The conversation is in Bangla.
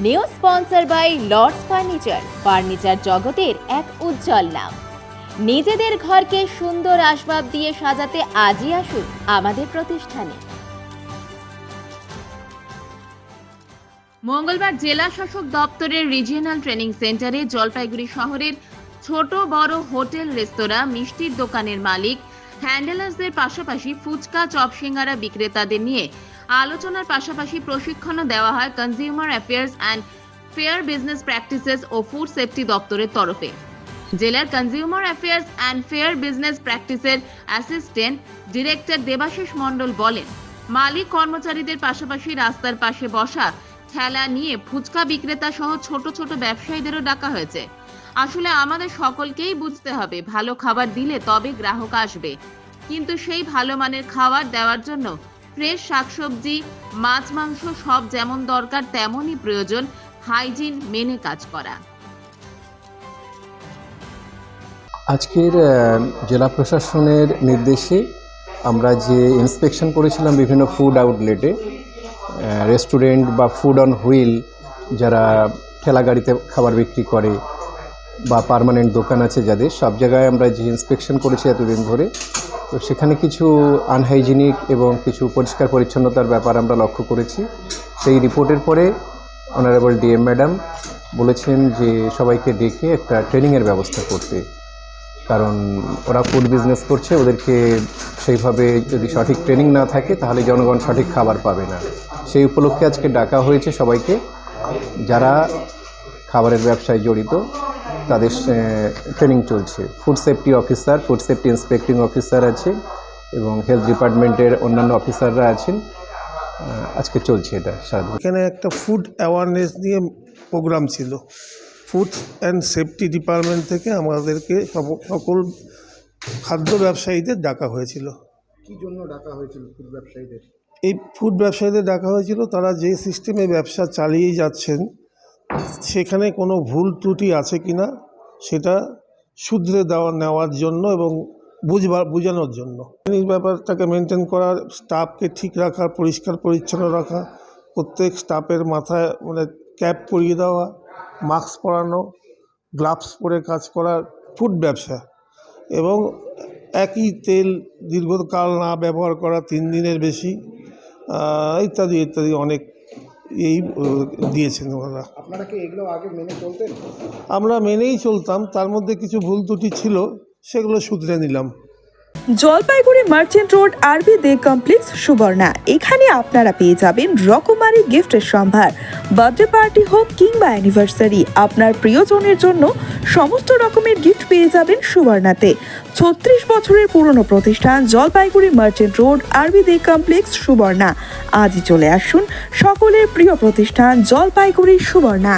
New sponsor by Lords furniture জগতের এক উজ্জ্বল নাম। নিজেদের ঘরকে সুন্দর আসবাব দিয়ে সাজাতে আজই আসুন আমাদের প্রতিষ্ঠানে। মঙ্গলবার জেলা শাসক দপ্তরের রিজিওনাল ট্রেনিং সেন্টারে জলপাইগুড়ি শহরের ছোট বড় হোটেল, রেস্তোরাঁ, মিষ্টির দোকানের মালিক, হ্যান্ডেলার্সদের পাশাপাশি ফুচকা, চপ, সিঙ্গারা বিক্রেতাদের নিয়ে আলোচনার পাশাপাশি প্রশিক্ষণও দেওয়া হয় consumer affairs and fair business practices ও ফুড সেফটি দপ্তরের তরফে। জেলার consumer affairs and fair business প্র্যাকটিসের অ্যাসিস্ট্যান্ট ডিরেক্টর দেবাশিস মণ্ডল বলেন, মালিক কর্মচারীদের পাশাপাশি রাস্তার পাশে বসা ঠেলা নিয়ে ফুচকা বিক্রেতা সহ ছোট ছোট ব্যবসায়ীদেরও ডাকা হয়েছে। আসলে আমাদের সকলকেই বুঝতে হবে, ভালো খাবার দিলে তবে গ্রাহক আসবে, কিন্তু সেই ভালো মানের খাবার দেওয়ার জন্য ফ্রেশ শাকসবজি, মাছ, মাংস সব যেমন দরকার তেমনই প্রয়োজন হাইজিন মেনে কাজ করা। আজকের জেলা প্রশাসনের নির্দেশে আমরা যে ইন্সপেকশন করেছিলাম বিভিন্ন ফুড আউটলেটে, রেস্টুরেন্ট বা ফুড অন হুইল যারা ঠেলা গাড়িতে খাবার বিক্রি করে বা পার্মানেন্ট দোকান আছে যাদের, সব জায়গায় আমরা যে ইন্সপেকশন করেছি এতদিন ধরে, তো সেখানে কিছু আনহাইজিনিক এবং কিছু পরিষ্কার পরিচ্ছন্নতার ব্যাপার আমরা লক্ষ্য করেছি। সেই রিপোর্টের পরে অনারেবল ডিএম ম্যাডাম বলেছেন যে সবাইকে ডেকে একটা ট্রেনিংয়ের ব্যবস্থা করতে, কারণ ওরা ফুড বিজনেস করছে, ওদেরকে সেইভাবে যদি সঠিক ট্রেনিং না থাকে তাহলে জনগণ সঠিক খাবার পাবে না। সেই উপলক্ষে আজকে ডাকা হয়েছে সবাইকে, যারা খাবারের ব্যবসায় জড়িত তাদের ট্রেনিং চলছে। Food safety officer, food safety inspecting officer আছে এবং হেলথ ডিপার্টমেন্টের অন্যান্য অফিসাররা আছেন। আজকে চলছে এটা সারা। এখানে একটা ফুড অ্যাওয়ারনেস নিয়ে প্রোগ্রাম ছিল। ফুড অ্যান্ড সেফটি ডিপার্টমেন্ট থেকে আমাদেরকে সকল খাদ্য ব্যবসায়ীদের ডাকা হয়েছিল। কী জন্য ডাকা হয়েছিল ফুড ব্যবসায়ীদের? এই ফুড ব্যবসায়ীদের ডাকা হয়েছিল, তারা যে সিস্টেমে ব্যবসা চালিয়ে যাচ্ছেন সেখানে কোনো ভুল ত্রুটি আছে কি না সেটা শুধরে নেওয়ার জন্য এবং বোঝানোর জন্য। এই ব্যাপারটাকে মেনটেন করার, স্টাফকে ঠিক রাখা, পরিষ্কার পরিচ্ছন্ন রাখা, প্রত্যেক স্টাফের মাথায় ক্যাপ পরিয়ে দেওয়া, মাস্ক পরানো, গ্লাভস পরে কাজ করা, ফুড ব্যবসা এবং একই তেল দীর্ঘকাল না ব্যবহার করা, 3 দিনের বেশি, ইত্যাদি ইত্যাদি অনেক এই দিয়েছেন ওনারা। আপনারা কি এগুলো আগে মেনে চলতেন? আমরা মেনেই চলতাম, তার মধ্যে কিছু ভুল ত্রুটি ছিল, সেগুলো শুধরে নিলাম। জলপাইগুড়ি মার্চেন্ট রোড আরবি দে কমপ্লেক্স, সুবর্ণা। এখানে আপনারা পেয়ে যাবেন রকমারি গিফটের সম্ভার। বার্থডে পার্টি হোক কিংবা অ্যানিভার্সারি, আপনার প্রিয়জনের জন্য সমস্ত রকমের গিফট পেয়ে যাবেন সুবর্ণাতে। 36 বছরের পুরনো প্রতিষ্ঠান জলপাইগুড়ি মার্চেন্ট রোড আরবি দে কমপ্লেক্স, সুবর্ণা। আজই চলে আসুন সকলের প্রিয় প্রতিষ্ঠান জলপাইগুড়ি সুবর্ণা।